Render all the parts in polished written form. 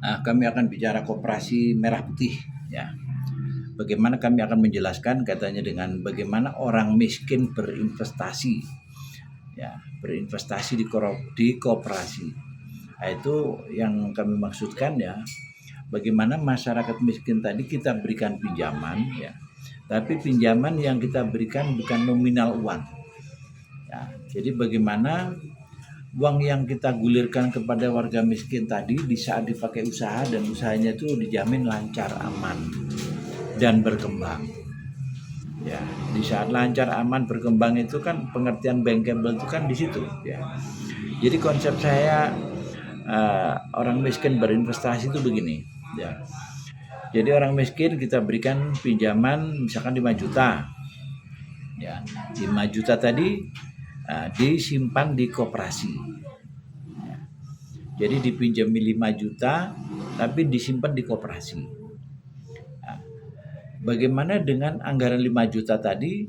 Kami akan bicara koperasi merah putih ya. Bagaimana kami akan menjelaskan katanya dengan bagaimana orang miskin berinvestasi ya, berinvestasi di koperasi. Itu yang kami maksudkan ya. Bagaimana masyarakat miskin tadi kita berikan pinjaman ya. Tapi pinjaman yang kita berikan bukan nominal uang. Ya, jadi bagaimana uang yang kita gulirkan kepada warga miskin tadi di saat dipakai usaha dan usahanya itu dijamin lancar, aman, dan berkembang. Ya, di saat lancar, aman, berkembang itu kan pengertian bankable itu kan di situ. Ya, jadi konsep saya orang miskin berinvestasi itu begini. Ya, jadi orang miskin kita berikan pinjaman misalkan 5 juta. Ya, 5 juta tadi disimpan di koperasi. Jadi dipinjami 5 juta tapi disimpan di koperasi. Nah, bagaimana dengan anggaran 5 juta tadi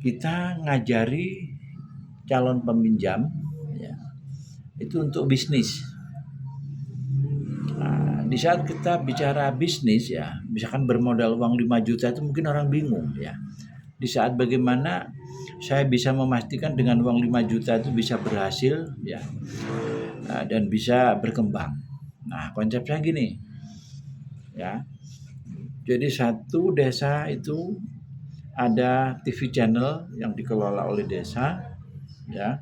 kita ngajari calon peminjam ya, itu untuk bisnis. Di saat kita bicara bisnis ya, misalkan bermodal uang 5 juta itu mungkin orang bingung ya. Di saat bagaimana saya bisa memastikan dengan uang 5 juta itu bisa berhasil ya, dan bisa berkembang. Nah, konsepnya gini ya. Jadi satu desa itu ada TV channel yang dikelola oleh desa ya.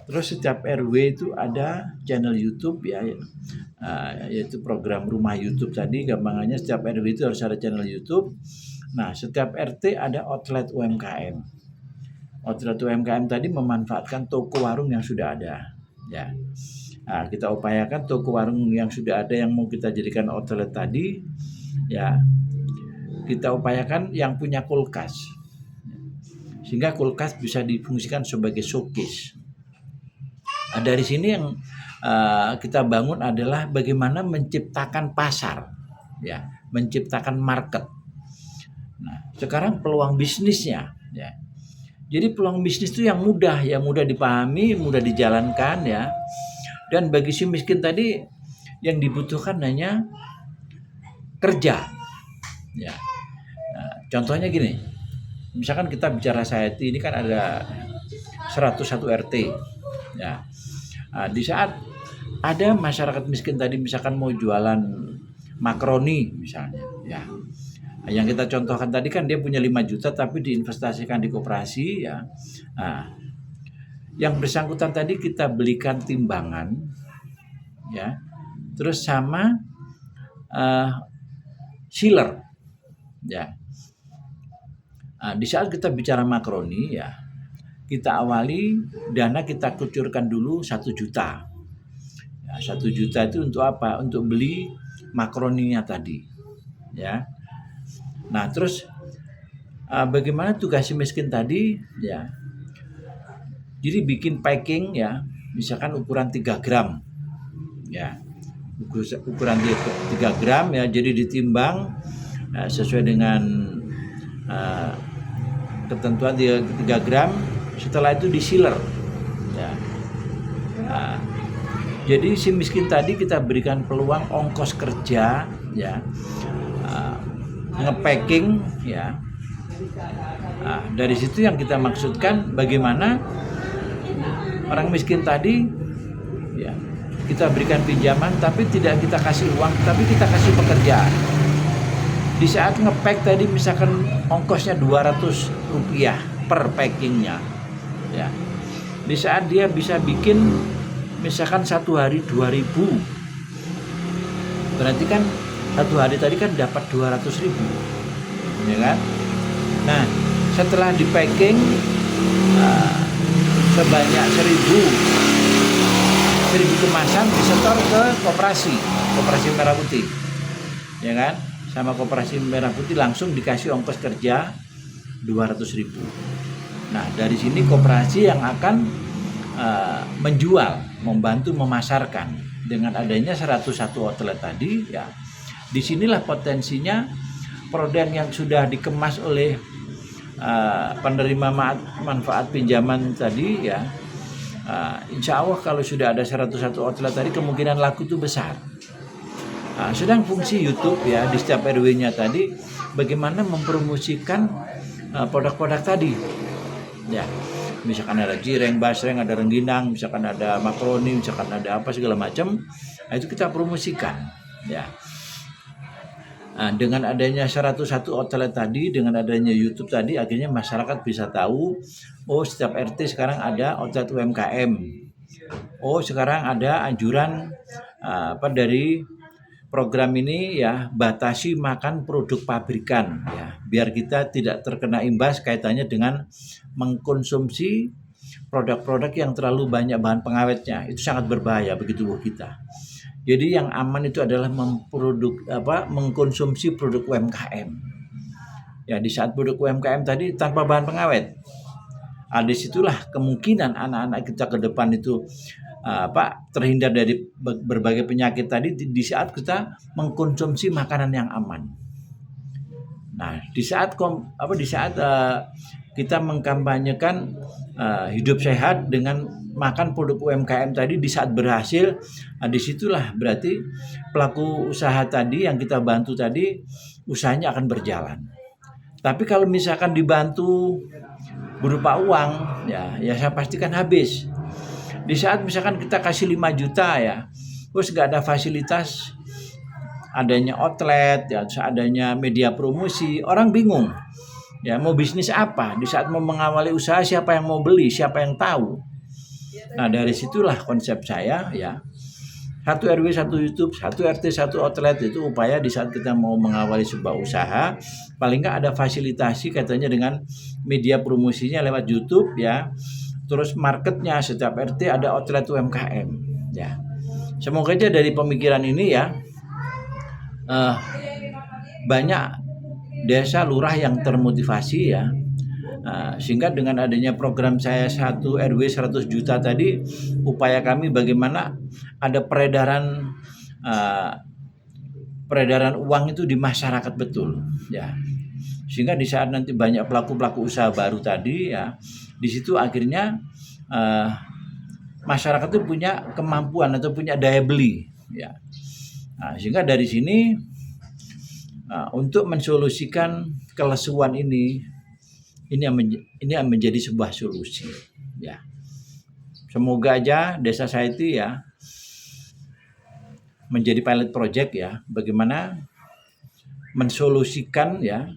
Terus setiap RW itu ada channel YouTube ya, yaitu program rumah YouTube tadi. Gampangannya setiap RW itu harus ada channel YouTube. Nah, setiap RT ada outlet UMKM. Outlet UMKM tadi memanfaatkan toko warung yang sudah ada ya. Nah, kita upayakan toko warung yang sudah ada yang mau kita jadikan outlet tadi ya, kita upayakan yang punya kulkas, sehingga kulkas bisa difungsikan sebagai showcase. Nah, dari sini yang kita bangun adalah bagaimana menciptakan pasar ya, menciptakan market. Nah, sekarang peluang bisnisnya ya. Jadi peluang bisnis itu yang mudah dipahami, mudah dijalankan ya. Dan bagi si miskin tadi yang dibutuhkan hanya kerja. Ya. Nah, contohnya gini. Misalkan kita bicara society ini kan ada 101 RT. Ya. Nah, di saat ada masyarakat miskin tadi misalkan mau jualan makaroni misalnya, ya. Yang kita contohkan tadi kan dia punya 5 juta tapi diinvestasikan di koperasi ya. Nah, yang bersangkutan tadi kita belikan timbangan ya. Terus sama sealer ya. Nah, di saat kita bicara makaroni ya, kita awali dana kita kucurkan dulu 1 juta. Ya, 1 juta itu untuk apa? Untuk beli makaroninya tadi ya. Nah, terus bagaimana tugas si miskin tadi ya. Jadi bikin packing ya, misalkan ukuran 3 gram ya. Ukuran 3 gram ya, jadi ditimbang sesuai dengan ketentuan 3 gram. Setelah itu di-sealer ya. Nah, jadi si miskin tadi kita berikan peluang ongkos kerja ya, nge-packing ya. Nah, dari situ yang kita maksudkan bagaimana orang miskin tadi ya, kita berikan pinjaman tapi tidak kita kasih uang, tapi kita kasih pekerjaan. Di saat nge-pack tadi misalkan ongkosnya 200 rupiah per packingnya ya. Di saat dia bisa bikin misalkan 1 hari 2.000, berarti kan 1 hari tadi kan dapat 200.000 ya kan. Nah, setelah di packing sebanyak 1.000 kemasan disetor ke koperasi merah putih ya kan. Sama koperasi merah putih langsung dikasih ongkos kerja 200.000. Nah, dari sini koperasi yang akan menjual, membantu memasarkan dengan adanya 101 outlet tadi ya. Disinilah potensinya produk yang sudah dikemas oleh penerima manfaat pinjaman tadi ya, Insya Allah kalau sudah ada 101 outlet tadi kemungkinan laku itu besar. Sedang fungsi YouTube ya di setiap RW-nya tadi bagaimana mempromosikan produk-produk tadi. Ya, misalkan ada cireng, basreng, ada rengginang, misalkan ada makaroni, misalkan ada apa segala macam, itu kita promosikan. Ya. Dengan adanya 101 outlet tadi, dengan adanya YouTube tadi, akhirnya masyarakat bisa tahu, oh setiap RT sekarang ada outlet UMKM. Oh sekarang ada anjuran dari program ini ya, batasi makan produk pabrikan ya, biar kita tidak terkena imbas kaitannya dengan mengkonsumsi produk-produk yang terlalu banyak bahan pengawetnya. Itu sangat berbahaya bagi tubuh kita. Jadi yang aman itu adalah mengkonsumsi produk UMKM. Ya, di saat produk UMKM tadi tanpa bahan pengawet. Disitulah kemungkinan anak-anak kita ke depan itu terhindar dari berbagai penyakit tadi di saat kita mengkonsumsi makanan yang aman. Nah, di saat kita mengkampanyekan hidup sehat dengan makan produk UMKM tadi, di saat berhasil, disitulah berarti pelaku usaha tadi yang kita bantu tadi usahanya akan berjalan. Tapi kalau misalkan dibantu berupa uang, ya saya pastikan habis. Di saat misalkan kita kasih 5 juta ya, terus gak ada fasilitas, adanya outlet, ya, adanya media promosi, orang bingung. Ya mau bisnis apa? Di saat mau mengawali usaha siapa yang mau beli, siapa yang tahu? Nah dari situlah konsep saya ya, 1 RW 1 YouTube, 1 RT 1 outlet, itu upaya di saat kita mau mengawali sebuah usaha, paling nggak ada fasilitasi katanya dengan media promosinya lewat YouTube ya, terus marketnya setiap RT ada outlet UMKM ya. Semoga aja dari pemikiran ini ya banyak desa lurah yang termotivasi ya, sehingga dengan adanya program saya 1 RW 100 juta tadi, upaya kami bagaimana ada peredaran uang itu di masyarakat betul ya, sehingga di saat nanti banyak pelaku usaha baru tadi ya, di situ akhirnya masyarakat itu punya kemampuan atau punya daya beli ya. Sehingga dari sini untuk mensolusikan kelesuan ini yang menjadi sebuah solusi ya. Semoga aja desa saya itu ya menjadi pilot project ya, bagaimana mensolusikan ya,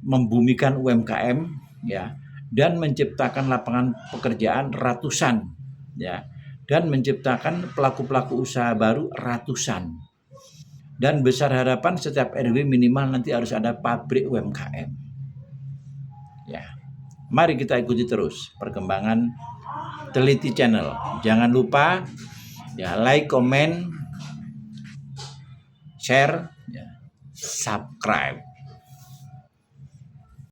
membumikan UMKM ya, dan menciptakan lapangan pekerjaan ratusan ya, dan menciptakan pelaku usaha baru ratusan. Dan besar harapan setiap RW minimal nanti harus ada pabrik UMKM ya. Mari kita ikuti terus perkembangan Teliti Channel. Jangan lupa ya, like, comment, share, ya, subscribe.